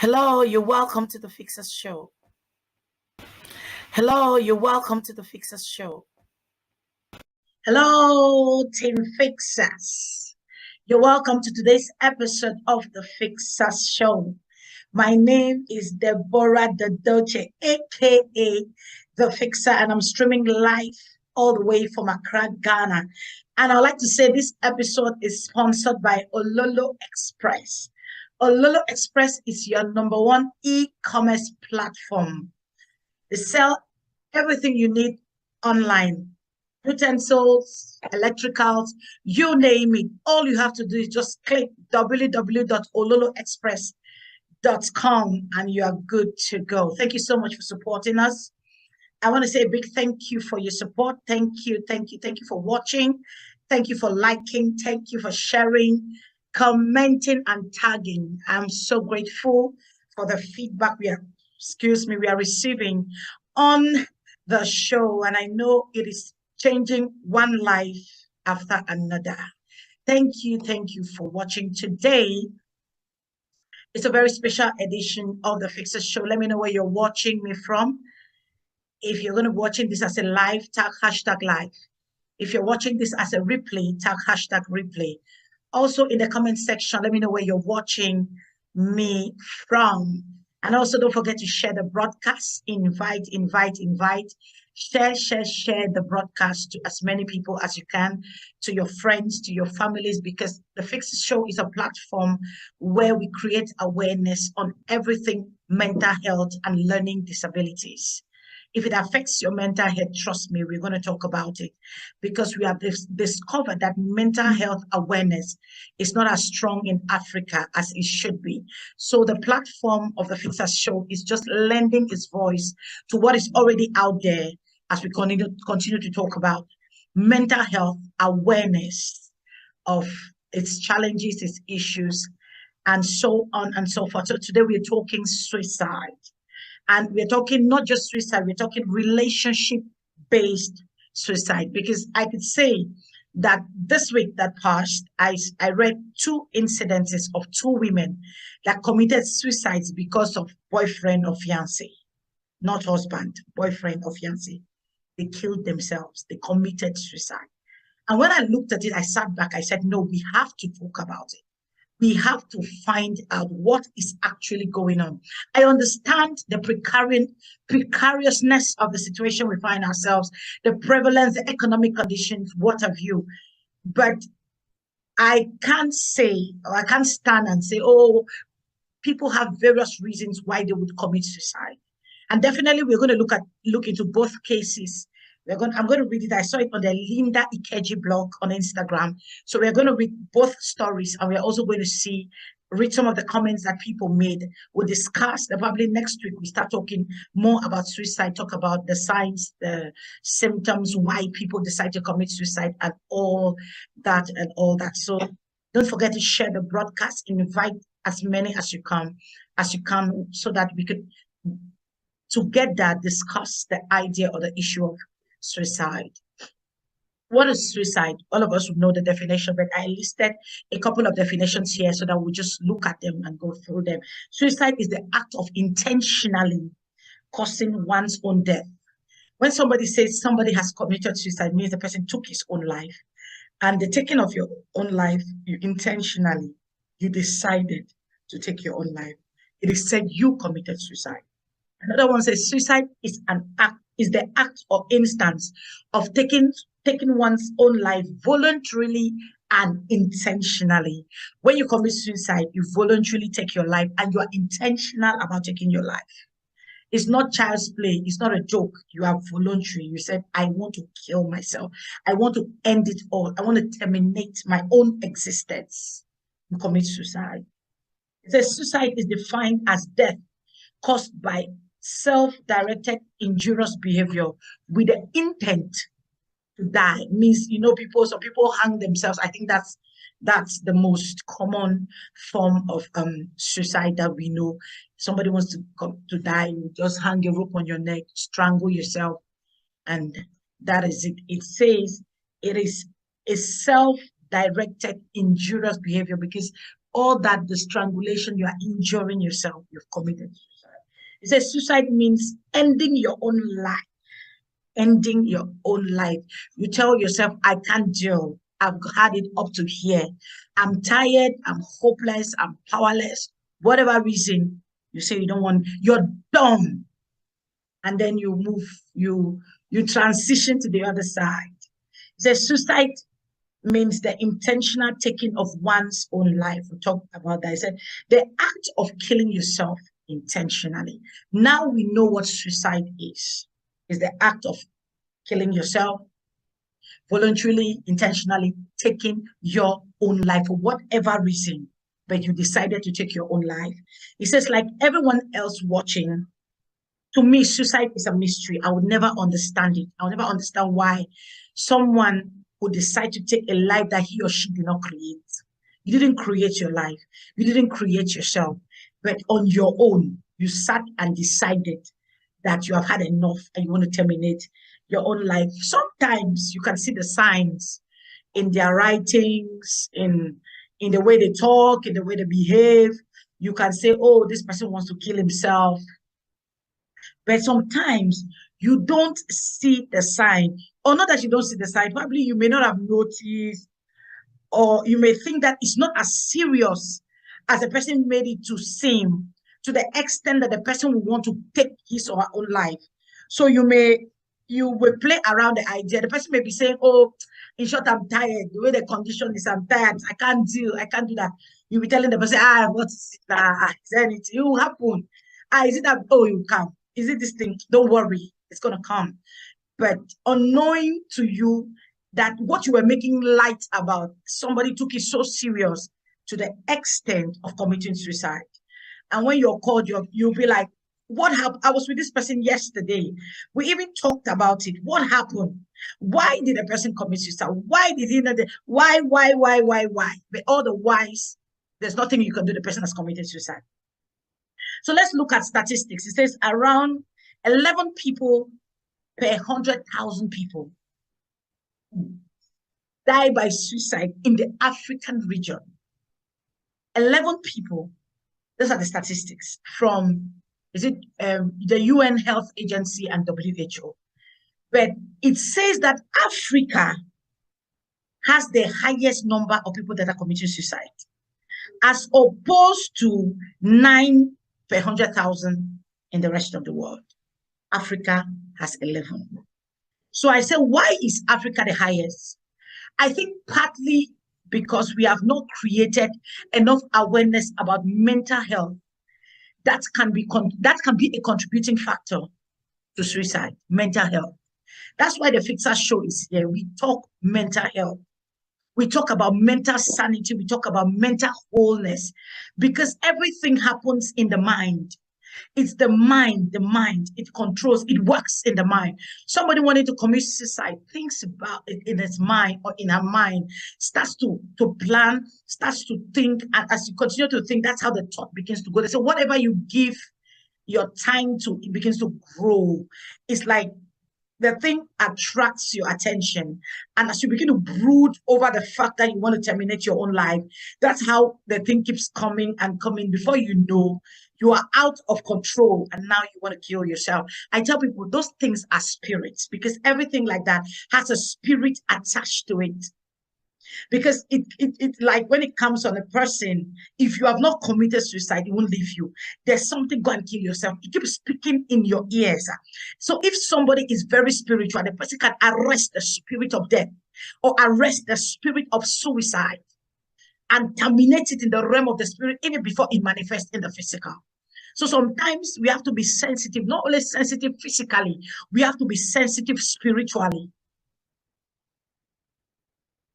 Hello, you're welcome to the Fixers Show. Hello, you're welcome to the Fixers Show. Hello, Team Fixers. You're welcome to today's episode of the Fixers Show. My name is Deborah Dort, aka The Fixer, and I'm streaming live all the way from Accra, Ghana. And I'd like to say this episode is sponsored by Ololo Express. Ololo Express is your #1 e-commerce platform. They sell everything you need online. Utensils, electricals, you name it. All you have to do is just click www.ololoexpress.com and you are good to go. Thank you so much for supporting us. I want to say a big thank you for your support. Thank you for watching. Thank you for liking. Thank you for sharing, commenting, and tagging. I'm so grateful for the feedback we are receiving on the show, and I know it is changing one life after another. Thank you for watching. Today it's a very special edition of the Fixers Show. Let me know where you're watching me from. If you're going to be watching this as a live, tag #live. If you're watching this as a replay, tag #replay. Also in the comment section, let me know where you're watching me from. And also don't forget to share the broadcast. Invite. Share the broadcast to as many people as you can, to your friends, to your families, because the Fixers Show is a platform where we create awareness on everything mental health and learning disabilities. If it affects your mental health, trust me, we're going to talk about it, because we have discovered that mental health awareness is not as strong in Africa as it should be. So the platform of the Fixers Show is just lending its voice to what is already out there as we continue to talk about mental health awareness of its challenges, its issues, and so on and so forth. So today we're talking suicide. And we're talking not just suicide, we're talking relationship-based suicide. Because I could say that this week that passed, I read 2 incidences of 2 women that committed suicides because of boyfriend or fiancé, not husband, boyfriend or fiancé. They killed themselves. They committed suicide. And when I looked at it, I sat back. I said, no, we have to talk about it. We have to find out what is actually going on. I understand the precariousness of the situation we find ourselves, the prevalence, the economic conditions, what have you. But I can't say, or I can't stand and say, oh, people have various reasons why they would commit suicide. And definitely we're going to look into both cases. I'm going to read it. I saw it on the Linda Ikeji blog on Instagram. So we're going to read both stories, and we're also going to read some of the comments that people made. We'll discuss probably next week. We start talking more about suicide, talk about the signs, the symptoms, why people decide to commit suicide, and all that. So don't forget to share the broadcast. Invite as many as you can, so that we could together discuss the idea or the issue of suicide. What is suicide? All of us would know the definition, but I listed a couple of definitions here so that we'll just look at them and go through them. Suicide is the act of intentionally causing one's own death. When somebody says somebody has committed suicide, it means the person took his own life. And the taking of your own life, you decided to take your own life. It is said you committed suicide. Another one says suicide is the act or instance of taking one's own life voluntarily and intentionally. When you commit suicide, you voluntarily take your life and you are intentional about taking your life. It's not child's play. It's not a joke. You are voluntary. You said, I want to kill myself. I want to end it all. I want to terminate my own existence. You commit suicide. It says suicide is defined as death caused by self-directed injurious behavior with the intent to die. Means, some people hang themselves. I think that's the most common form of suicide that we know. Somebody wants to die, you just hang a rope on your neck, strangle yourself, and that is it. It says it is a self-directed injurious behavior, because all that the strangulation, you are injuring yourself, you've committed suicide. It says suicide means ending your own life. Ending your own life. You tell yourself, I can't deal. I've had it up to here. I'm tired. I'm hopeless. I'm powerless. Whatever reason, you say you don't want, you're done. And then you move, you transition to the other side. It says suicide means the intentional taking of one's own life. We talked about that. I said the act of killing yourself intentionally. Now we know what suicide is the act of killing yourself, voluntarily, intentionally taking your own life for whatever reason, but you decided to take your own life. It says, like everyone else watching, to me, suicide is a mystery. I would never understand it. I would never understand why someone would decide to take a life that he or she did not create. You didn't create your life. You didn't create yourself. But on your own, you sat and decided that you have had enough and you want to terminate your own life. Sometimes you can see the signs in their writings, in the way they talk, in the way they behave. You can say, oh, this person wants to kill himself. But sometimes you don't see the sign, or not that you don't see the sign, probably you may not have noticed, or you may think that it's not as serious as the person made it to seem, to the extent that the person will want to take his or her own life. So you will play around the idea. The person may be saying, oh, in short, I'm tired. The way the condition is, I'm tired. I can't do that. You'll be telling the person, what is it? Is there anything? It will happen. Is it that? Oh, you come. Is it this thing? Don't worry. It's going to come. But unknowing to you that what you were making light about, somebody took it so serious to the extent of committing suicide. And when you're called, you'll be like, what happened? I was with this person yesterday. We even talked about it. What happened? Why did the person commit suicide? Why did he not? Why? But all the whys, there's nothing you can do. The person has committed suicide. So let's look at statistics. It says around 11 people per 100,000 people die by suicide in the African region. 11 people. Those are the statistics from, the UN Health Agency and WHO. But it says that Africa has the highest number of people that are committing suicide, as opposed to 9 per 100,000 in the rest of the world. Africa has 11. So I say, why is Africa the highest? I think partly because we have not created enough awareness about mental health. That can be a contributing factor to suicide, mental health. That's why the Fixer Show is here. We talk mental health. We talk about mental sanity. We talk about mental wholeness, because everything happens in the mind. It's the mind, it controls, it works in the mind. Somebody wanting to commit suicide thinks about it in his mind or in her mind, starts to plan, starts to think, and as you continue to think, that's how the thought begins to go. So whatever you give your time to, it begins to grow. It's like the thing attracts your attention. And as you begin to brood over the fact that you want to terminate your own life, that's how the thing keeps coming and coming. Before you know, you are out of control and now you want to kill yourself. I tell people those things are spirits, because everything like that has a spirit attached to it. Because it like when it comes on a person, if you have not committed suicide, it won't leave you. There's something, go and kill yourself. It keeps speaking in your ears. So if somebody is very spiritual, the person can arrest the spirit of death or arrest the spirit of suicide and terminate it in the realm of the spirit even before it manifests in the physical. So sometimes we have to be sensitive, not only sensitive physically, we have to be sensitive spiritually.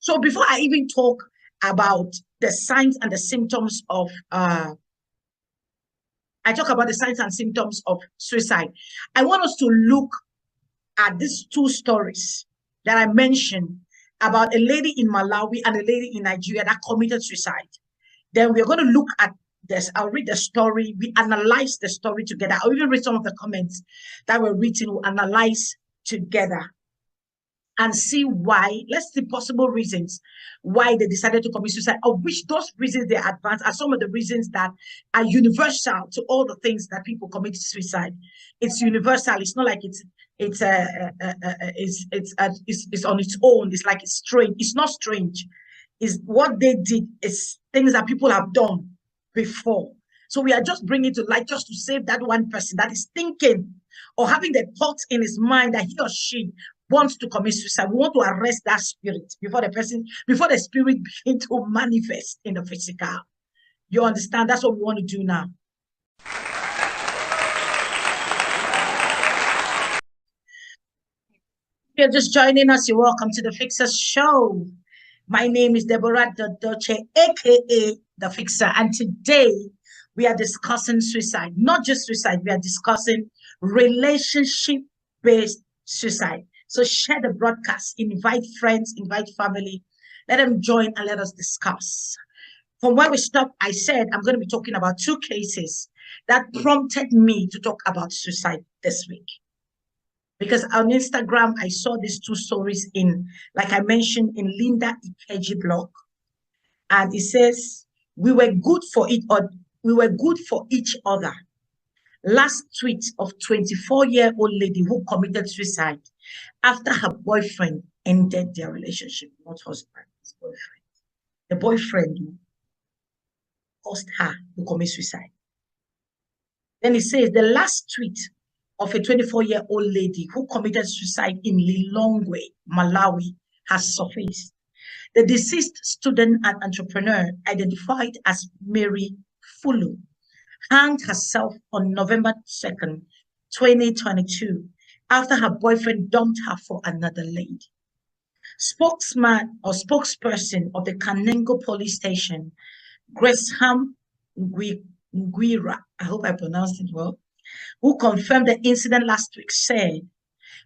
So before I even talk about the signs and the symptoms of, I talk about the signs and symptoms of suicide, I want us to look at these two stories that I mentioned about a lady in Malawi and a lady in Nigeria that committed suicide. Then we're going to look at this. I'll read the story. We analyze the story together. I'll even read some of the comments that were written. We'll analyze together. and see why. Let's see possible reasons why they decided to commit suicide, of which those reasons they advance are some of the reasons that are universal to all the things that people commit suicide. It's universal. It's not like it's it's on its own. It's like it's strange. It's not strange. Is what they did is things that people have done before. So we are just bringing to light just to save that one person that is thinking or having the thoughts in his mind that he or she wants to commit suicide. We want to arrest that spirit before the spirit begin to manifest in the physical. You understand? That's what we want to do now. If you're just joining us, you're welcome to the Fixer Show. My name is Deborah Dort, aka the Fixer, and today we are discussing suicide. Not just suicide, we are discussing relationship-based suicide. So share the broadcast, invite friends, invite family, let them join and let us discuss. From where we stopped, I said I'm going to be talking about two cases that prompted me to talk about suicide this week. Because on Instagram, I saw these two stories in, like I mentioned, in Linda Ikeji blog. And it says, we were good for each other. Last tweet of 24-year-old lady who committed suicide after her boyfriend ended their relationship, not husband, his boyfriend. The boyfriend caused her to commit suicide. Then it says the last tweet of a 24-year-old lady who committed suicide in Lilongwe, Malawi, has surfaced. The deceased student and entrepreneur, identified as Mary Fulu, hanged herself on November 2nd, 2022, after her boyfriend dumped her for another lady. Spokesman or spokesperson of the Kanengo police station, Gresham Nguira, I hope I pronounced it well, who confirmed the incident last week, said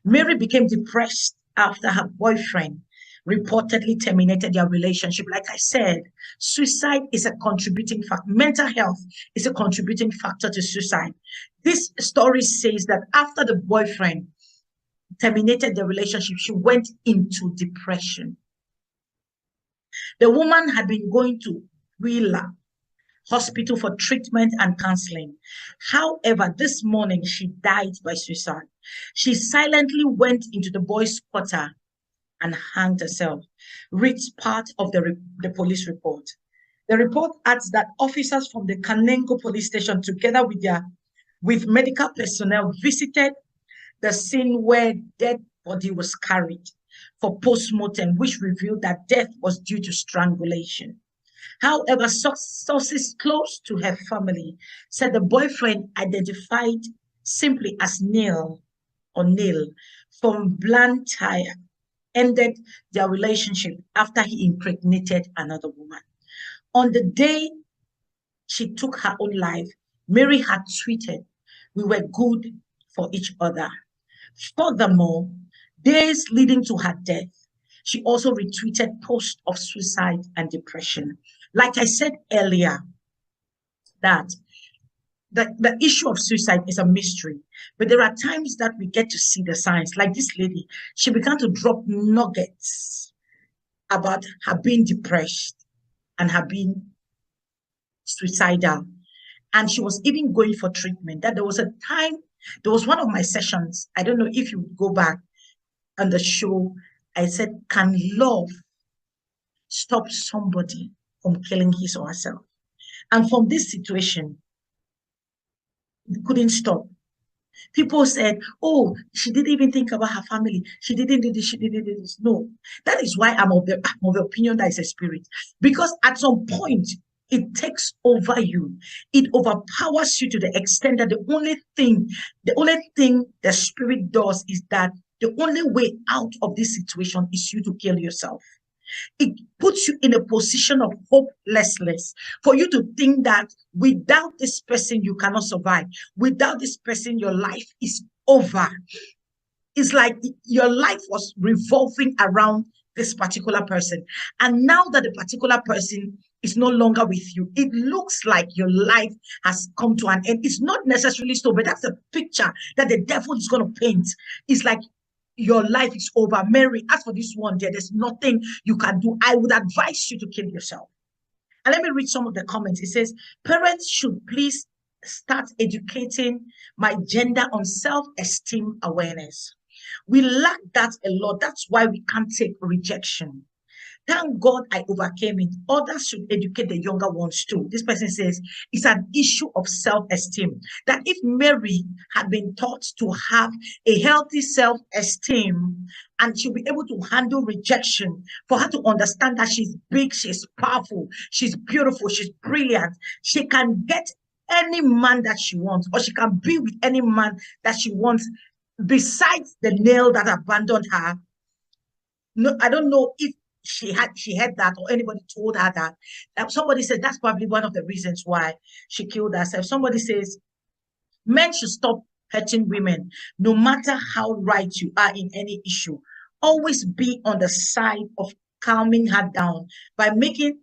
Mary became depressed after her boyfriend reportedly terminated their relationship. Like I said, suicide is a contributing factor. Mental health is a contributing factor to suicide. This story says that after the boyfriend terminated the relationship, she went into depression. The woman had been going to Wheeler Hospital for treatment and counseling. However, this morning she died by suicide. She silently went into the boys' quarter and hanged herself, reads part of the police report. The report adds that officers from the Kanengo police station, together with medical personnel, visited the scene where dead body was carried for post-mortem, which revealed that death was due to strangulation. However, sources close to her family said the boyfriend, identified simply as Neil from Blantyre, ended their relationship after he impregnated another woman. On the day she took her own life, Mary had tweeted, "We were good for each other." Furthermore, days leading to her death, she also retweeted posts of suicide and depression. Like I said earlier, that the issue of suicide is a mystery, but there are times that we get to see the signs. Like this lady, she began to drop nuggets about her being depressed and her being suicidal. And she was even going for treatment. That there was a time, there was one of my sessions, I don't know if you would go back on the show, I said, can love stop somebody from killing his or herself? And from this situation, it couldn't stop. People said, oh, she didn't even think about her family. She didn't do this, she didn't do this. No, that is why I'm of the opinion that it's a spirit. Because at some point, it takes over you. It overpowers you to the extent that the only thing the spirit does is that the only way out of this situation is you to kill yourself. It puts you in a position of hopelessness for you to think that without this person, you cannot survive. Without this person, your life is over. It's like your life was revolving around this particular person. And now that the particular person is no longer with you, it looks like your life has come to an end. It's not necessarily so, but that's a picture that the devil is going to paint. It's like your life is over. Mary, as for this one, there's nothing you can do. I would advise you to kill yourself. And let me read some of the comments. It says, parents should please start educating my gender on self-esteem awareness. We lack that a lot. That's why we can't take rejection. Thank God I overcame it. Others should educate the younger ones too. This person says it's an issue of self-esteem. That if Mary had been taught to have a healthy self-esteem and she'll be able to handle rejection, for her to understand that she's big, she's powerful, she's beautiful, she's brilliant, she can get any man that she wants, or she can be with any man that she wants, besides the nail that abandoned her. No, I don't know if she had that, or anybody told her that. Somebody said that's probably one of the reasons why she killed herself. Somebody says men should stop hurting women, no matter how right you are in any issue. Always be on the side of calming her down by making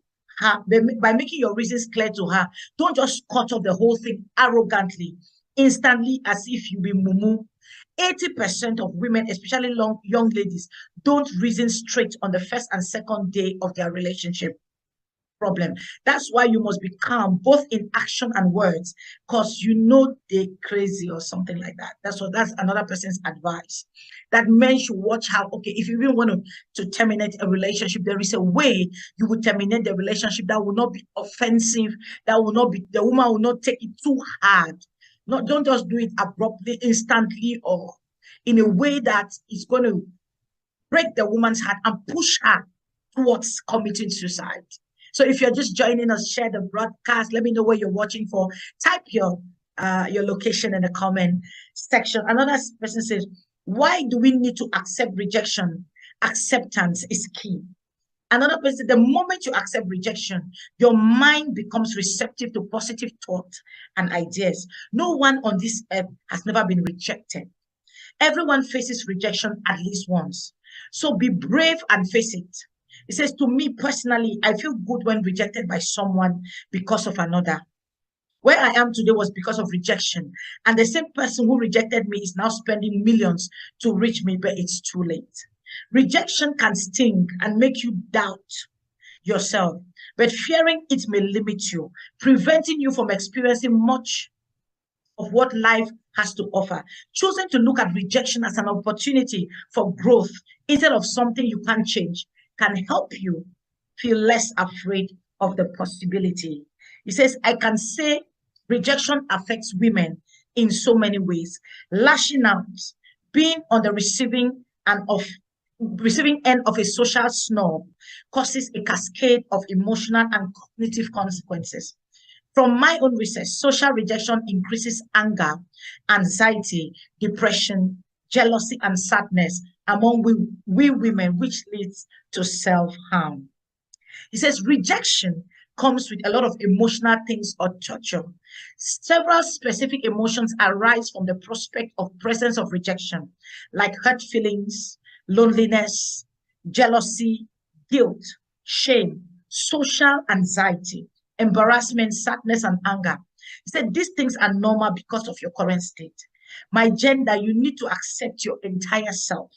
your reasons clear to her. Don't just cut off the whole thing arrogantly, instantly, as if you be mumu. 80% of women, especially young ladies, don't reason straight on the first and second day of their relationship problem. That's why you must be calm, both in action and words, because you know they're crazy or something like that. That's another person's advice. That men should watch how, okay, if you even want to terminate a relationship, there is a way you would terminate the relationship that will not be offensive, that will not be, the woman will not take it too hard. Don't just do it abruptly, instantly, or in a way that is going to break the woman's heart and push her towards committing suicide. So if you're just joining us, share the broadcast. Let me know where you're watching for. Type your location in the comment section. Another person says, why do we need to accept rejection? Acceptance is key. Another person, the moment you accept rejection, your mind becomes receptive to positive thought and ideas. No one on this earth has never been rejected. Everyone faces rejection at least once. So be brave and face it. It says, to me personally, I feel good when rejected by someone because of another. Where I am today was because of rejection. And the same person who rejected me is now spending millions to reach me, but it's too late. Rejection can sting and make you doubt yourself, but fearing it may limit you, preventing you from experiencing much of what life has to offer. Choosing to look at rejection as an opportunity for growth instead of something you can't change can help you feel less afraid of the possibility. He says, I can say rejection affects women in so many ways. Lashing out, being on the receiving end of a social snob causes a cascade of emotional and cognitive consequences. From my own research, social rejection increases anger, anxiety, depression, jealousy, and sadness among we women, which leads to self-harm. He says rejection comes with a lot of emotional things or torture. Several specific emotions arise from the prospect of presence of rejection, like hurt feelings, loneliness, jealousy, guilt, shame, social anxiety, embarrassment, sadness, and anger. He said these things are normal because of your current state. My gender, you need to accept your entire self,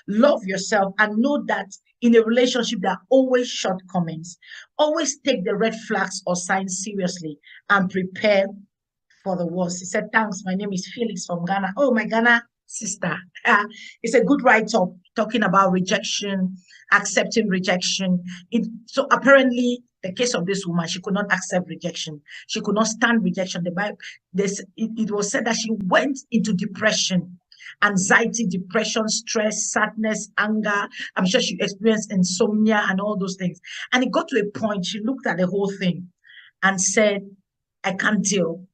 love yourself, and know that in a relationship there are always shortcomings. Always take the red flags or signs seriously and prepare for the worst. He said, thanks, my name is Felix from Ghana. Oh, my Ghana sister. It's a good write-up talking about rejection, accepting rejection. So apparently the case of this woman, she could not accept rejection. She could not stand rejection. It was said that she went into depression, anxiety, depression, stress, sadness, anger. I'm sure she experienced insomnia and all those things. And it got to a point, she looked at the whole thing and said, I can't deal.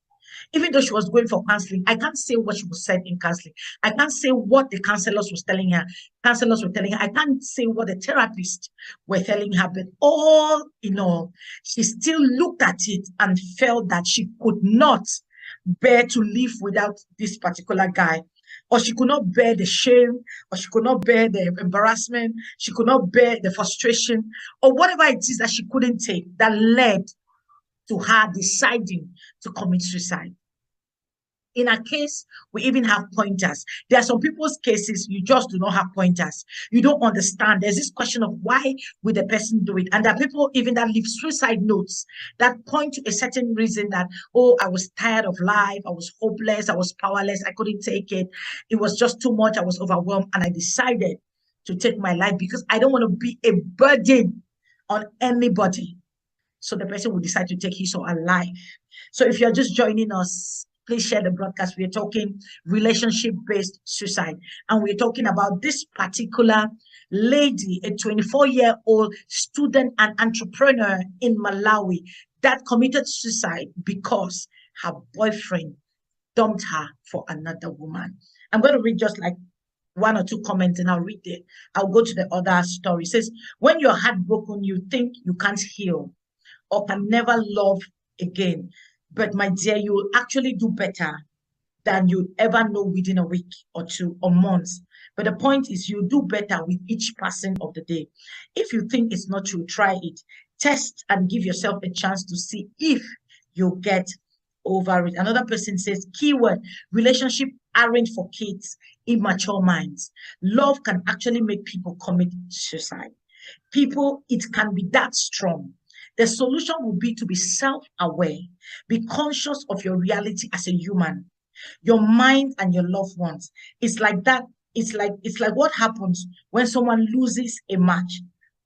Even though she was going for counseling, I can't say what she was said in counseling. I can't say what the counselors was telling her. Counselors were telling her. I can't say what the therapists were telling her. But all in all, she still looked at it and felt that she could not bear to live without this particular guy. Or she could not bear the shame, or she could not bear the embarrassment, she could not bear the frustration, or whatever it is that she couldn't take that led to her deciding to commit suicide. In our case, we even have pointers. There are some people's cases, you just do not have pointers. You don't understand. There's this question of why would the person do it? And there are people even that leave suicide notes that point to a certain reason that, oh, I was tired of life. I was hopeless. I was powerless. I couldn't take it. It was just too much. I was overwhelmed. And I decided to take my life because I don't want to be a burden on anybody. So the person will decide to take his or her life. So if you're just joining us, please share the broadcast. We're talking relationship-based suicide. And we're talking about this particular lady, a 24-year-old student and entrepreneur in Malawi that committed suicide because her boyfriend dumped her for another woman. I'm going to read just like one or two comments and I'll read it. I'll go to the other story. It says, when you're heartbroken, you think you can't heal or can never love again. But my dear, you will actually do better than you'd ever know within a week or two or months. But the point is you do better with each passing of the day. If you think it's not true, try it. Test and give yourself a chance to see if you get over it. Another person says, keyword, relationship aren't for kids, immature minds. Love can actually make people commit suicide. People, it can be that strong. The solution would be to be self-aware, be conscious of your reality as a human, your mind and your loved ones. It's like that. It's like what happens when someone loses a match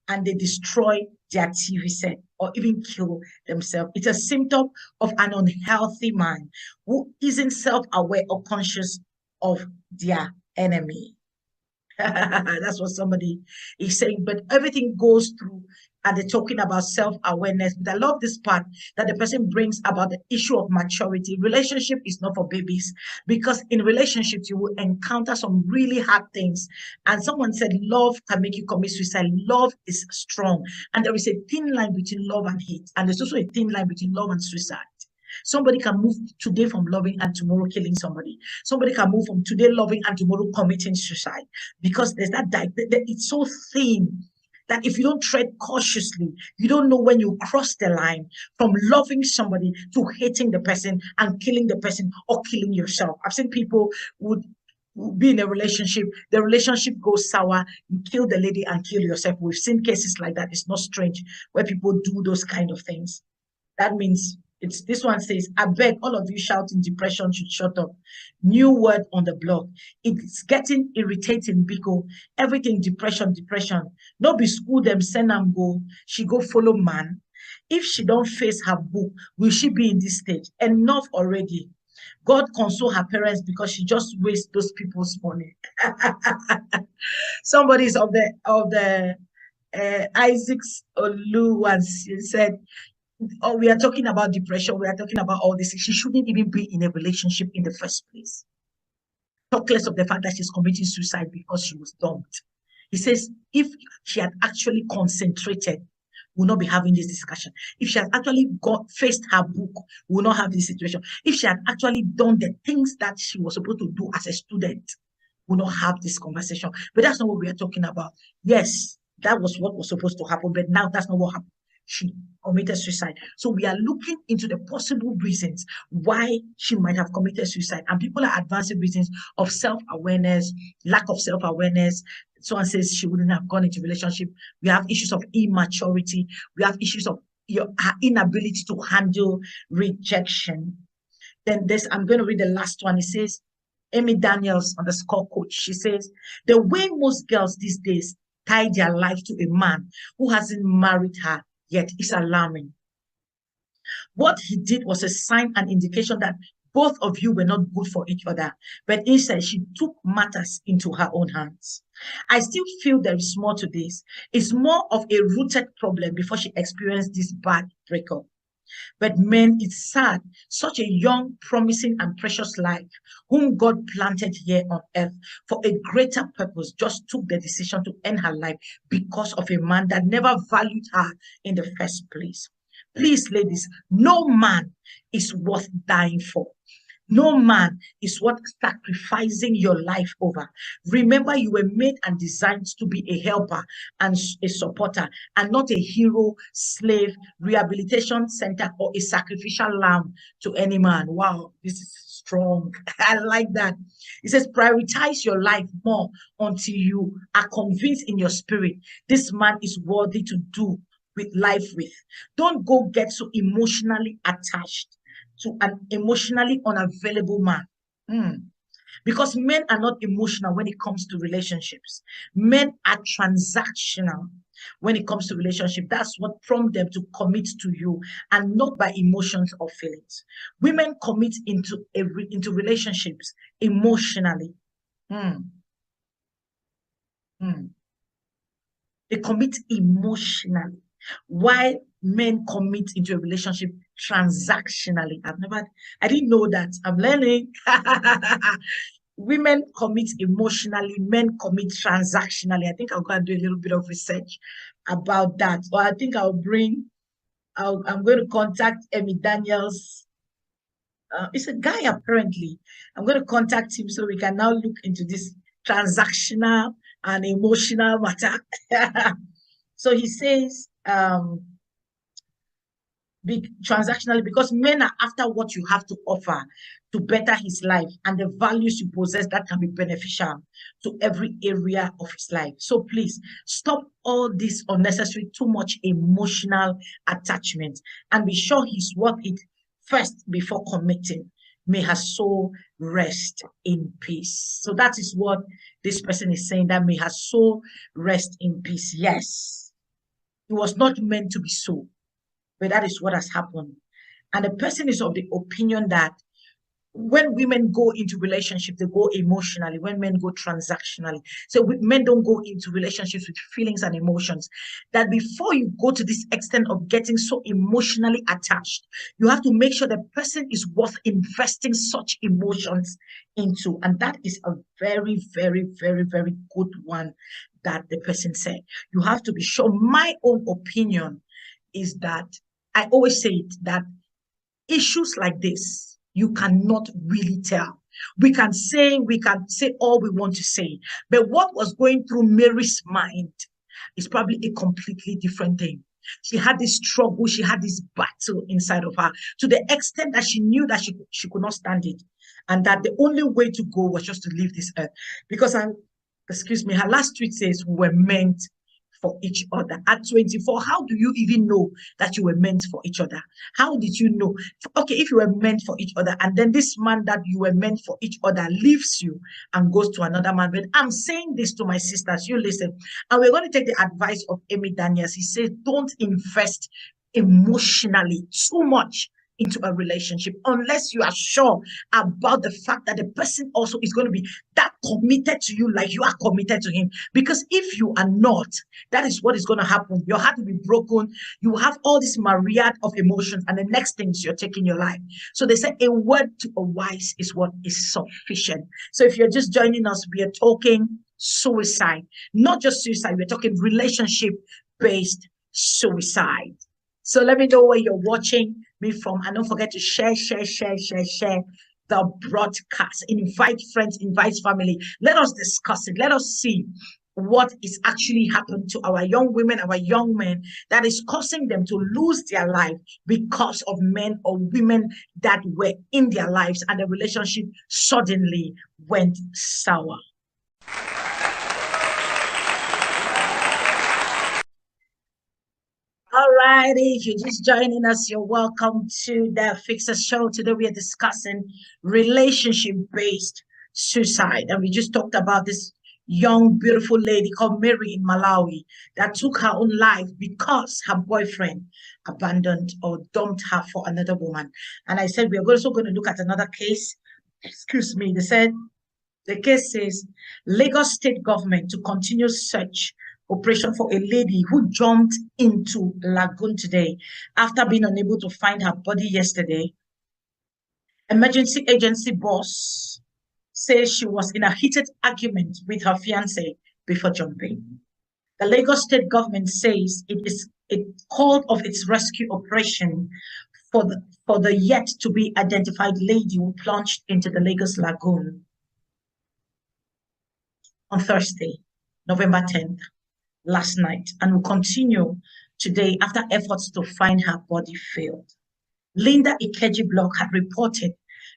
and they destroy their TV set or even kill themselves. It's a symptom of an unhealthy mind who isn't self-aware or conscious of their enemy. That's what somebody is saying. But everything goes through, and they're talking about self-awareness. But I love this part that the person brings about the issue of maturity. Relationship is not for babies, because in relationships you will encounter some really hard things. And someone said love can make you commit suicide. Love is strong, and there is a thin line between love and hate, and there's also a thin line between love and suicide. Somebody can move today from loving and tomorrow killing somebody. Somebody can move from today loving and tomorrow committing suicide, because there's that it's so thin that if you don't tread cautiously, you don't know when you cross the line from loving somebody to hating the person and killing the person or killing yourself. I've seen people would be in a relationship, the relationship goes sour, you kill the lady and kill yourself. We've seen cases like that. It's not strange where people do those kind of things. That means it's this one says, I beg all of you shouting depression should shut up. New word on the blog. It's getting irritating because everything depression. No be school them send them go. She go follow man. If she don't face her book, will she be in this stage? Enough already. God console her parents because she just wastes those people's money. Somebody's of the Isaac's Olu once said, oh, we are talking about depression. We are talking about all this. She shouldn't even be in a relationship in the first place. Talk less of the fact that she's committing suicide because she was dumped. He says, if she had actually concentrated, we'll not be having this discussion. If she had actually faced her book, we'll not have this situation. If she had actually done the things that she was supposed to do as a student, we'll not have this conversation. But that's not what we are talking about. Yes, that was what was supposed to happen, but now that's not what happened. She committed suicide. So we are looking into the possible reasons why she might have committed suicide. And people are advancing reasons of self-awareness, lack of self-awareness. Someone says she wouldn't have gone into relationship. We have issues of immaturity. We have issues of her inability to handle rejection. Then I'm going to read the last one. It says, Amy Daniels _ coach. She says, the way most girls these days tie their life to a man who hasn't married her yet is alarming. What he did was a sign and indication that both of you were not good for each other, but instead she took matters into her own hands. I still feel there is more to this. It's more of a rooted problem before she experienced this bad breakup. But man, it's sad. Such a young, promising, and precious life, whom God planted here on earth for a greater purpose, just took the decision to end her life because of a man that never valued her in the first place. Please, ladies, no man is worth dying for. No man is worth sacrificing your life over. Remember, you were made and designed to be a helper and a supporter, and not a hero, slave, rehabilitation center, or a sacrificial lamb to any man. Wow, this is strong. I like that. It says, prioritize your life more until you are convinced in your spirit this man is worthy to do with life with. Don't go get so emotionally attached to an emotionally unavailable man. Because men are not emotional when it comes to relationships. Men are transactional when it comes to relationship. That's what prompts them to commit to you, and not by emotions or feelings. Women commit into relationships emotionally. Hmm. Hmm. They commit emotionally, while men commit into a relationship transactionally. I didn't know that. I'm learning. Women commit emotionally, men commit transactionally. I think I'll go and do a little bit of research about that. Or I think I'm going to contact Emmy Daniels. It's a guy apparently. I'm going to contact him so we can now look into this transactional and emotional matter. So he says, transactionally, because men are after what you have to offer to better his life and the values you possess that can be beneficial to every area of his life. So please stop all this unnecessary, too much emotional attachment, and be sure he's worth it first before committing. May her soul rest in peace. So that is what this person is saying, that may her soul rest in peace. Yes, it was not meant to be so, but that is what has happened. And the person is of the opinion that when women go into relationship, they go emotionally. When men go transactionally, so men don't go into relationships with feelings and emotions. That before you go to this extent of getting so emotionally attached, you have to make sure the person is worth investing such emotions into. And that is a very, very, very, very good one that the person said. You have to be sure. My own opinion is that I always say it, that issues like this, you cannot really tell. We can say all we want to say, but what was going through Mary's mind is probably a completely different thing. She had this struggle, she had this battle inside of her, to the extent that she knew that she could not stand it, and that the only way to go was just to leave this earth. Because excuse me, her last tweet says, we were meant for each other. At 24, how do you even know that you were meant for each other? How did you know? Okay, if you were meant for each other, and then this man that you were meant for each other leaves you and goes to another man. But I'm saying this to my sisters, you listen, and we're going to take the advice of Emmy Daniels. He says, don't invest emotionally too much into a relationship unless you are sure about the fact that the person also is going to be that committed to you like you are committed to him. Because if you are not, that is what is going to happen. Your heart will be broken. You have all this myriad of emotions, and the next thing is you're taking your life. So they say a word to a wise is what is sufficient. So if you're just joining us, we are talking suicide, not just suicide. We're talking relationship-based suicide. So let me know where you're watching me from, and don't forget to share the broadcast. Invite friends, invite family. Let us discuss it. Let us see what is actually happening to our young women, our young men, that is causing them to lose their life because of men or women that were in their lives, and the relationship suddenly went sour. All righty, if you're just joining us, you're welcome to the Fixer Show. Today we are discussing relationship-based suicide. And we just talked about this young, beautiful lady called Mary in Malawi that took her own life because her boyfriend abandoned or dumped her for another woman. And I said, we are also going to look at another case. Excuse me. They said, the case says Lagos state government to continue search operation for a lady who jumped into lagoon today after being unable to find her body yesterday. Emergency agency boss says she was in a heated argument with her fiance before jumping. The Lagos state government says it called off its rescue operation for the yet to be identified lady who plunged into the Lagos lagoon on Thursday, November 10th, last night, and will continue today after efforts to find her body failed. Linda Ikeji blog had reported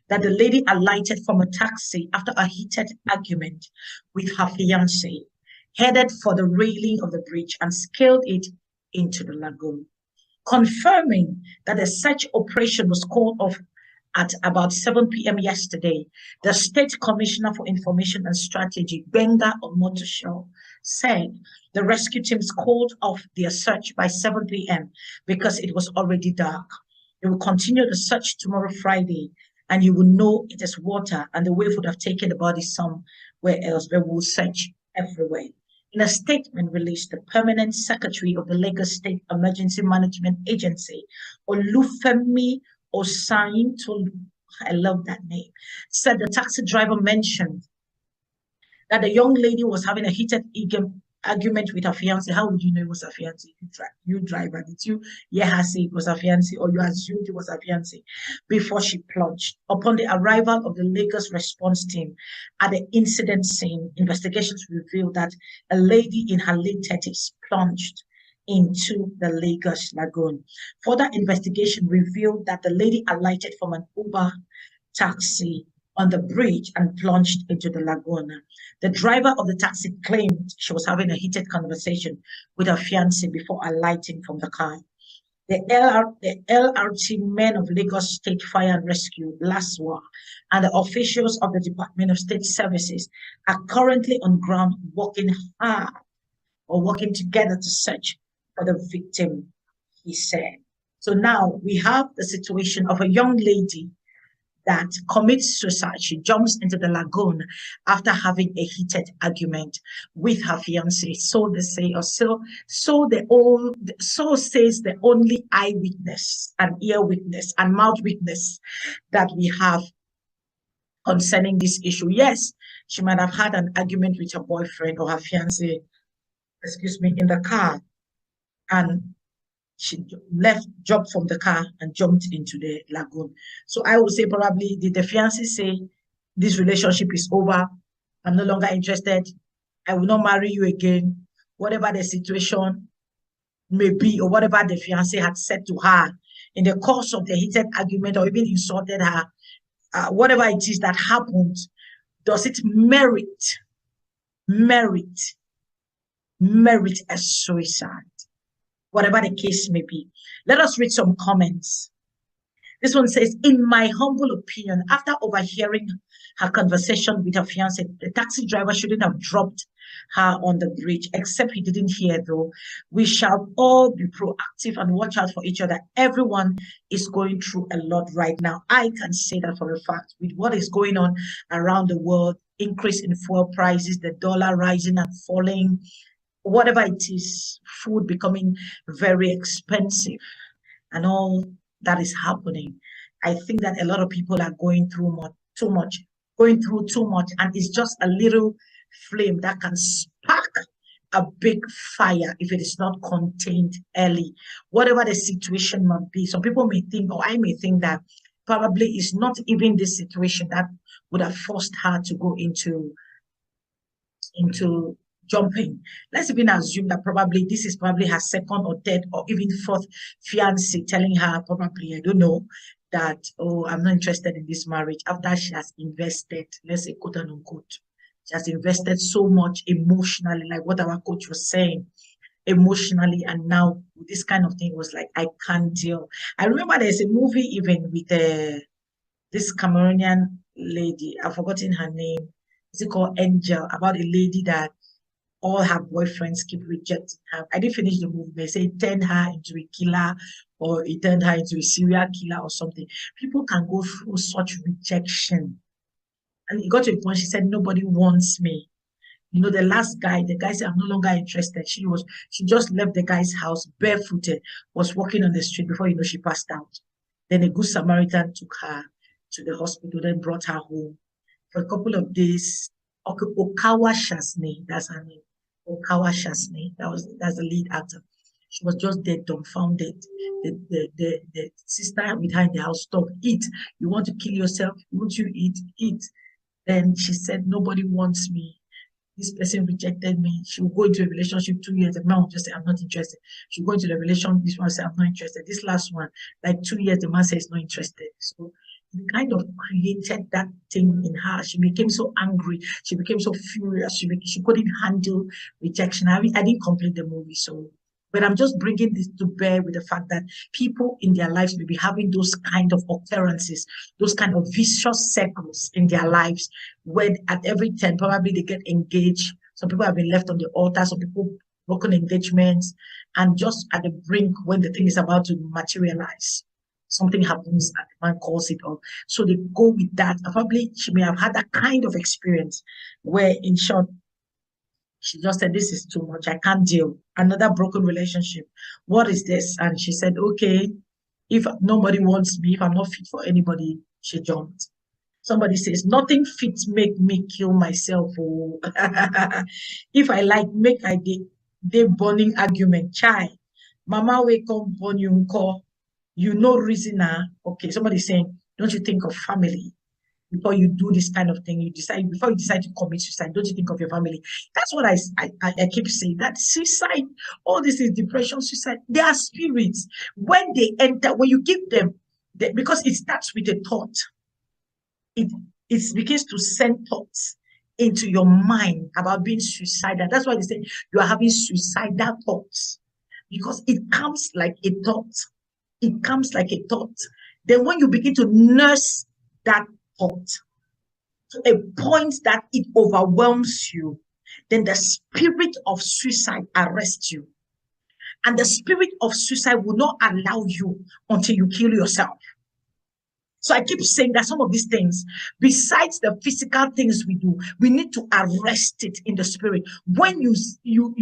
that the lady alighted from a taxi after a heated argument with her fiancé, headed for the railing of the bridge and scaled it into the lagoon, confirming that a search operation was called off at about 7 p.m. yesterday. The State Commissioner for Information and Strategy, Benga Omotosho, said the rescue teams called off their search by 7 p.m. because it was already dark. They will continue the search tomorrow, Friday, and you will know it is water and the wave would have taken the body somewhere else, but we'll search everywhere. In a statement released, the permanent secretary of the Lagos State Emergency Management Agency, Olufemi Osayin-Tolu, I love that name, said the taxi driver mentioned that the young lady was having a heated argument with her fiancé. How would you know it was her fiancé? You driver, did you hear her say it was her fiancé, or you assumed it was her fiancé before she plunged? Upon the arrival of the Lagos response team at the incident scene, investigations revealed that a lady in her late 30s plunged into the Lagos lagoon. Further investigation revealed that the lady alighted from an Uber taxi on the bridge and plunged into the lagoon. The driver of the taxi claimed she was having a heated conversation with her fiancé before alighting from the car. The LRT men of Lagos State Fire and Rescue, LASWA, and the officials of the Department of State Services are currently on ground working hard or working together to search for the victim, he said. So now we have the situation of a young lady that commits suicide. She jumps into the lagoon after having a heated argument with her fiancé. So they say, or so says the only eyewitness and ear witness and mouth witness that we have concerning this issue. Yes, she might have had an argument with her boyfriend or her fiancé, in the car, and she jumped from the car and jumped into the lagoon. So I would say probably did the fiancé say, this relationship is over, I'm no longer interested, I will not marry you again, whatever the situation may be, or whatever the fiancé had said to her in the course of the heated argument, or even insulted her, whatever it is that happened, does it merit a suicide? Whatever the case may be. Let us read some comments. This one says, in my humble opinion, after overhearing her conversation with her fiancé, the taxi driver shouldn't have dropped her on the bridge, except he didn't hear though. We shall all be proactive and watch out for each other. Everyone is going through a lot right now. I can say that for a fact with what is going on around the world, increase in fuel prices, the dollar rising and falling, whatever it is, food becoming very expensive and all that is happening. I think that a lot of people are going through too much, and it's just a little flame that can spark a big fire if it is not contained early. Whatever the situation might be, some people may think, or I may think that probably it's not even this situation that would have forced her to go into jumping. Let's even assume that probably this is probably her second or third or even fourth fiancé telling her, probably, I don't know, that, oh, I'm not interested in this marriage, after she has invested, let's say, quote and unquote, she has invested so much emotionally, like what our coach was saying, emotionally, and now this kind of thing was like, I can't deal. I remember there's a movie even with this Cameroonian lady, I've forgotten her name, is it called Angel, about a lady that all her boyfriends keep rejecting her. I didn't finish the movie. They say it turned her into a killer, or it turned her into a serial killer or something. People can go through such rejection. And it got to a point, she said, nobody wants me. You know, the last guy, the guy said, I'm no longer interested. She just left the guy's house barefooted, was walking on the street before, you know, she passed out. Then a good Samaritan took her to the hospital, then brought her home. For a couple of days, Okawa Shasney, that's her name. Okawa Shasney, that's the lead actor. She was just dead, dumbfounded. The sister with her in the house, stop, eat. You want to kill yourself? Won't you eat? Eat. Then she said, nobody wants me. This person rejected me. She will go into a relationship 2 years. The man will just say, I'm not interested. She'll go into the relationship. This one will say, I'm not interested. This last one, like 2 years, the man says, not interested. So kind of created that thing in her. She became so angry. She became so furious. She couldn't handle rejection. I didn't complete the movie, so. But I'm just bringing this to bear with the fact that people in their lives may be having those kind of occurrences, those kind of vicious circles in their lives, where at every turn, probably they get engaged. Some people have been left on the altar, some people broken engagements, and just at the brink when the thing is about to materialize, something happens and the man calls it off. So they go with that. And probably she may have had that kind of experience where, in short, she just said, this is too much. I can't deal. Another broken relationship. What is this? And she said, okay, if nobody wants me, if I'm not fit for anybody, she jumped. Somebody says, nothing fit make me kill myself. Oh. If I like, make I they burning argument. Chai. Mama wake up, burn you call. You know reasoner. Okay, somebody saying, don't you think of family? Before you do this kind of thing, before you decide to commit suicide, don't you think of your family? That's what I keep saying, that suicide, all this is depression, suicide, they are spirits. When they enter, when you give them, because it starts with a thought, it begins to send thoughts into your mind about being suicidal. That's why they say you are having suicidal thoughts, because it comes like a thought. It comes like a thought. Then when you begin to nurse that thought to a point that it overwhelms you, then the spirit of suicide arrests you. And the spirit of suicide will not allow you until you kill yourself. So I keep saying that some of these things, besides the physical things we do, we need to arrest it in the spirit. When you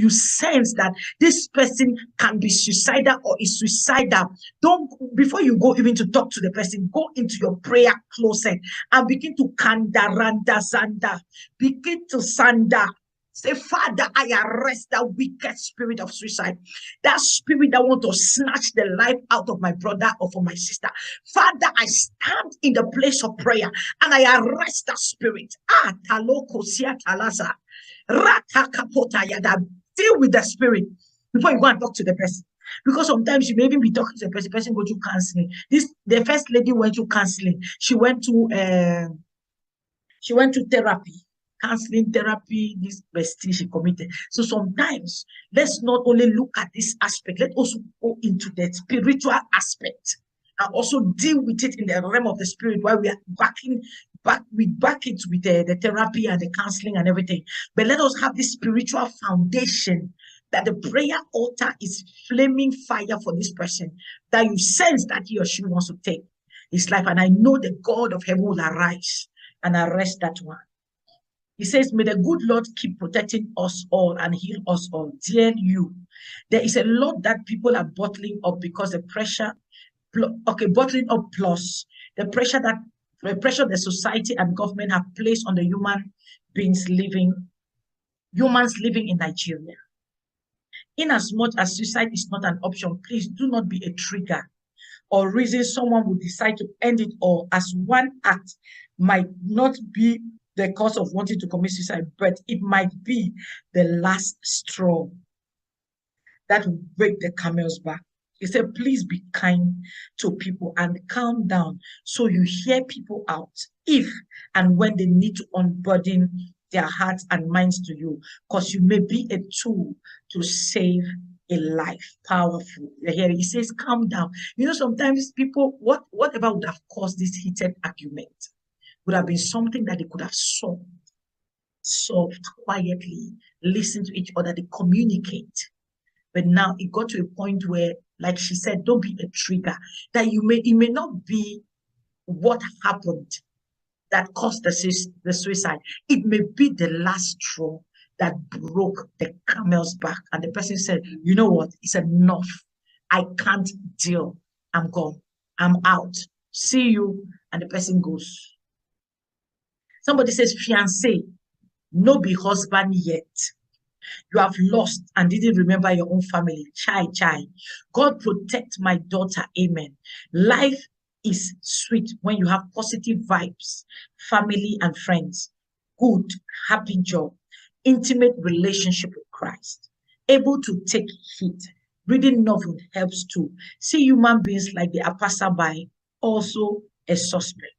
sense that this person can be suicidal or is suicidal, don't, before you go even to talk to the person, go into your prayer closet and begin to kandaranda zanda, begin to sanda. Say, Father, I arrest that wicked spirit of suicide, that spirit that wants to snatch the life out of my brother or for my sister. Father, I stand in the place of prayer and I arrest that spirit. Deal with the spirit before you go and talk to the person. Because sometimes you may even be talking to the person go to counseling. The first lady went to counseling. She went to therapy. Counseling, therapy, this bestie she committed. So sometimes let's not only look at this aspect, let's also go into the spiritual aspect and also deal with it in the realm of the spirit, while we are back it with the therapy and the counseling and everything. But let us have this spiritual foundation, that the prayer altar is flaming fire for this person, that you sense that he or she wants to take his life. And I know the God of heaven will arise and arrest that one. He says, may the good Lord keep protecting us all and heal us all. Dear you, there is a lot that people are bottling up because the pressure, bottling up plus the pressure the society and government have placed on the humans living in Nigeria. In as much as suicide is not an option, please do not be a trigger or reason someone would decide to end it all, as one act might not be the cause of wanting to commit suicide, but it might be the last straw that will break the camel's back. He said, please be kind to people and calm down so you hear people out if and when they need to unburden their hearts and minds to you, because you may be a tool to save a life. Powerful. Here he says, calm down. You know, sometimes people, whatever would have caused this heated argument would have been something that they could have solved quietly, listen to each other, they communicate. But now it got to a point where, like she said, don't be a trigger. That it may not be what happened that caused the suicide. It may be the last straw that broke the camel's back. And the person said, you know what? It's enough. I can't deal. I'm gone. I'm out. See you. And the person goes. Somebody says, fiancé, no be husband yet. You have lost and didn't remember your own family. Chai. God protect my daughter. Amen. Life is sweet when you have positive vibes, family and friends, good, happy job, intimate relationship with Christ, able to take heat. Reading novel helps too. See human beings like they are passerby, also a suspect.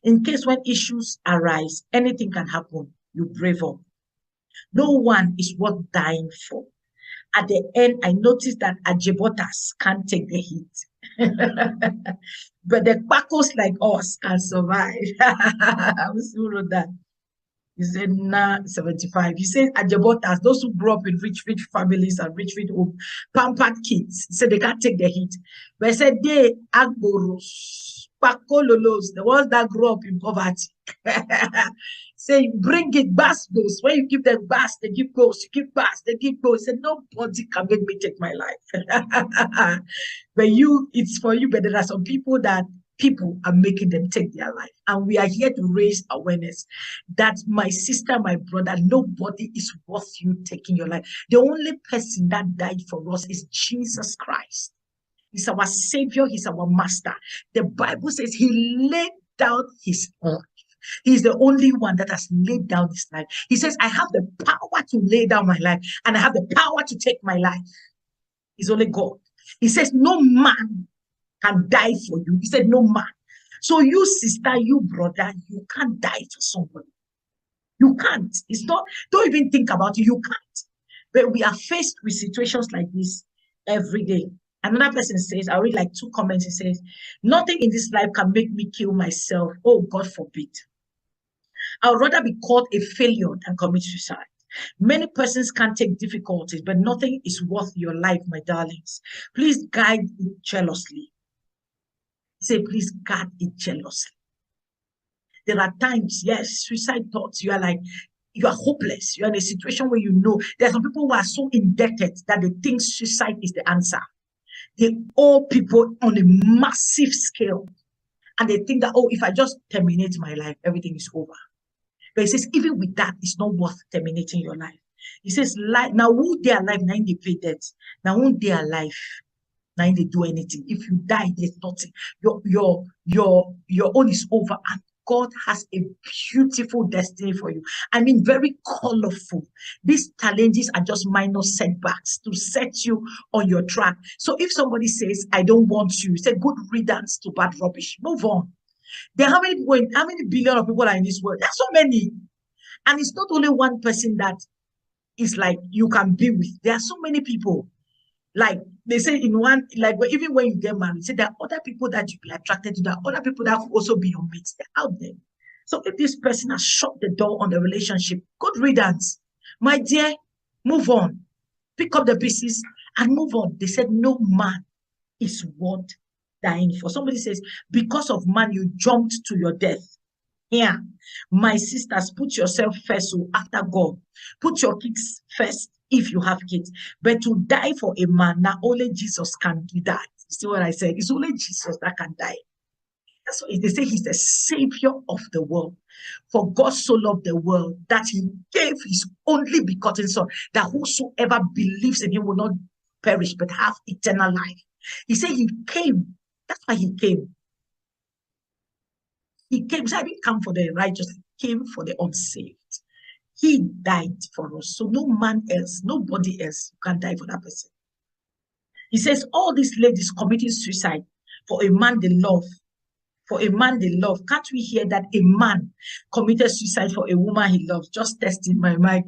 In case when issues arise, anything can happen. You brave up. No one is worth dying for. At the end, I noticed that Ajibotas can't take the heat. But the Quakos like us can survive. I was who wrote that. He said, nah, 75. He said, Ajibotas, those who grew up in rich families and rich home, pampered kids, he said they can't take the heat. But he said, they, Agboros, Pakololos, the ones that grew up in poverty. Say, bring it, bass goes. When you give them bass, they give goes. You give bass, they give goes. Say, nobody can make me take my life. But you, it's for you. But there are some people that people are making them take their life. And we are here to raise awareness that my sister, my brother, nobody is worth you taking your life. The only person that died for us is Jesus Christ. He's our Savior. He's our Master. The Bible says he laid down his life. He's the only one that has laid down his life. He says, I have the power to lay down my life and I have the power to take my life. It's only God. He says, no man can die for you. He said, no man. So you sister, you brother, you can't die for somebody. You can't. It's not, don't even think about it. You can't. But we are faced with situations like this every day. Another person says, I read like 2 comments. He says, nothing in this life can make me kill myself. Oh, God forbid. I would rather be called a failure than commit suicide. Many persons can take difficulties, but nothing is worth your life, my darlings. Please guide it jealously. Say, please guard it jealously. There are times, yes, suicide thoughts, you are like, you are hopeless. You're in a situation where you know there are some people who are so indebted that they think suicide is the answer. They owe people on a massive scale. And they think that, oh, if I just terminate my life, everything is over. But he says, even with that, it's not worth terminating your life. He says, now who they are alive, now they pay debt. Now who they are alive, now they do anything. If you die, there's nothing. Your own is over. And God has a beautiful destiny for you. I mean, very colorful. These challenges are just minor setbacks to set you on your track. So if somebody says, I don't want you, say good riddance to bad rubbish. Move on. There are how many billion of people are in this world? There are so many. And it's not only one person that is like you can be with. There are so many people. Like they say in one, like even when you get married, say there are other people that you be attracted to. There are other people that could also be your mates. They're out there. So if this person has shut the door on the relationship, good riddance. My dear, move on. Pick up the pieces and move on. They said no man is worth dying for. Somebody says, because of man, you jumped to your death. Yeah, my sisters, put yourself first so after God. Put your kids first if you have kids. But to die for a man, now only Jesus can do that. See what I said? It's only Jesus that can die. That's why they say he's the savior of the world. For God so loved the world that he gave his only begotten son, that whosoever believes in him will not perish but have eternal life. He said he came. That's why he came. He came. So I didn't come for the righteous. He came for the unsaved. He died for us. So no man else, nobody else can die for that person. He says all these ladies committing suicide for a man they love. For a man they love. Can't we hear that a man committed suicide for a woman he loves? Just testing my mic.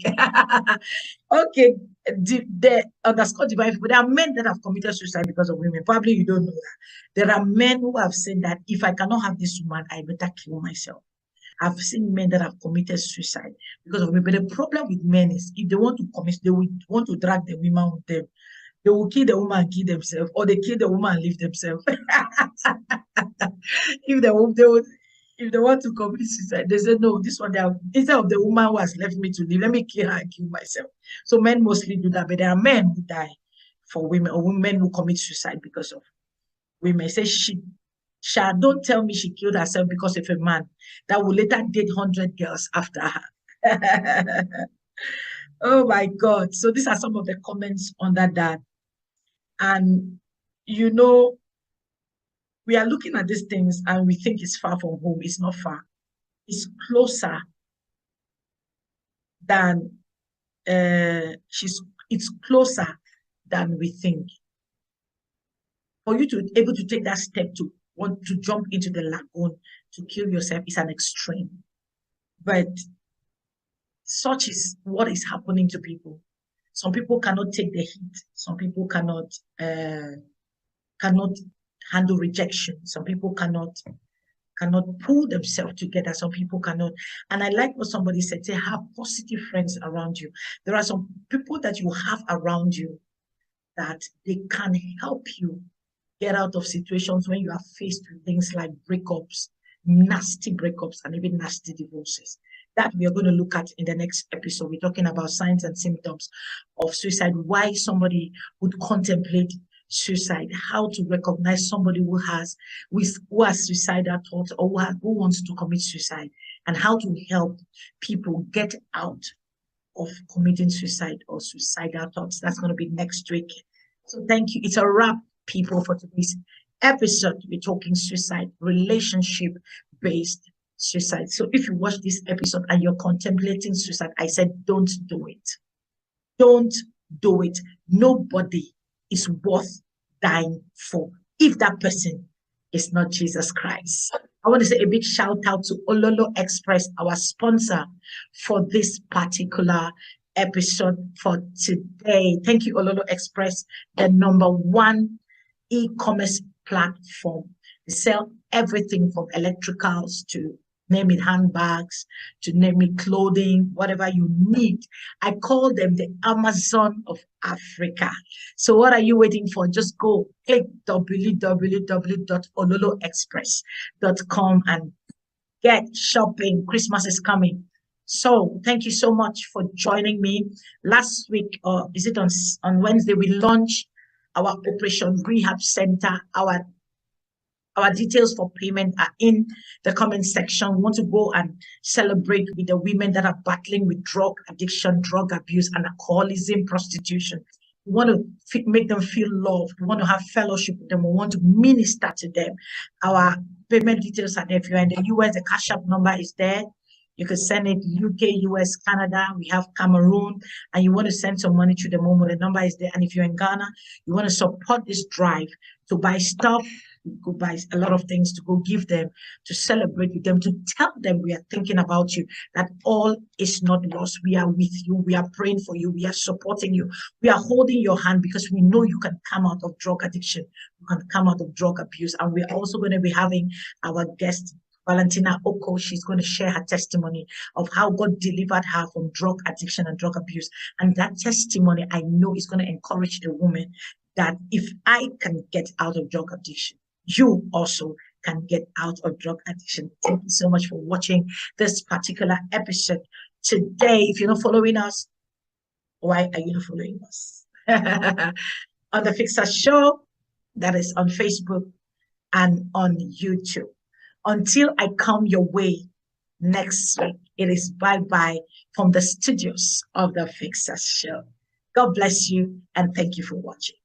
Okay, the underscore divine people. There are men that have committed suicide because of women. Probably you don't know that. There are men who have said that if I cannot have this woman, I better kill myself. I've seen men that have committed suicide because of women. But the problem with men is if they want to commit, they will want to drag the women with them. They will kill the woman and kill themselves, or they kill the woman and leave themselves. if they want to commit suicide, they say, no, this one, instead of the woman who has left me to live, let me kill her and kill myself. So men mostly do that, but there are men who die for women, or women who commit suicide because of women. Say, don't tell me she killed herself because of a man that will later date 100 girls after her. Oh my God. So these are some of the comments under that. And, you know, we are looking at these things and we think it's far from home. It's not far. It's closer than, it's closer than we think. For you to be able to take that step to want to jump into the lagoon to kill yourself is an extreme. But such is what is happening to people. Some people cannot take the heat. Some people cannot handle rejection. Some people cannot pull themselves together. Some people cannot. And I like what somebody said, say, have positive friends around you. There are some people that you have around you that they can help you get out of situations when you are faced with things like breakups, nasty breakups, and even nasty divorces. That we are going to look at in the next episode. We're talking about signs and symptoms of suicide, why somebody would contemplate suicide, how to recognize somebody who has suicidal thoughts or who wants to commit suicide, and how to help people get out of committing suicide or suicidal thoughts. That's going to be next week. So thank you. It's a wrap, people, for today's episode. We're talking suicide, relationship-based suicide. So if you watch this episode and you're contemplating suicide, I said, don't do it. Don't do it. Nobody is worth dying for if that person is not Jesus Christ. I want to say a big shout out to Ololo Express, our sponsor for this particular episode for today. Thank you, Ololo Express, the #1 e-commerce platform. They sell everything from electricals to name it handbags, to name it clothing, whatever you need. I call them the Amazon of Africa. So what are you waiting for? Just go click www.ololoexpress.com and get shopping. Christmas is coming. So thank you so much for joining me. Last week, or is it on Wednesday, we launched our Operation Rehab Center. Our details for payment are in the comment section. We want to go and celebrate with the women that are battling with drug addiction, drug abuse, and alcoholism, prostitution. We want to make them feel loved. We want to have fellowship with them. We want to minister to them. Our payment details are there. If you're in the US, the Cash App number is there. You can send it UK, US, Canada. We have Cameroon, and you want to send some money to the Momo. The number is there. And if you're in Ghana, you want to support this drive to buy stuff, go buy a lot of things, to go give them, to celebrate with them, to tell them we are thinking about you, that all is not lost. We are with you. We are praying for you. We are supporting you. We are holding your hand because we know you can come out of drug addiction. You can come out of drug abuse. And we're also going to be having our guest, Valentina Oko. She's going to share her testimony of how God delivered her from drug addiction and drug abuse. And that testimony, I know, is going to encourage the woman that if I can get out of drug addiction, you also can get out of drug addiction. Thank you so much for watching this particular episode today. If you're not following us, why are you not following us? On the Fixer Show, that is on Facebook and on YouTube. Until I come your way next week, it is bye-bye from the studios of the Fixer Show. God bless you, and thank you for watching.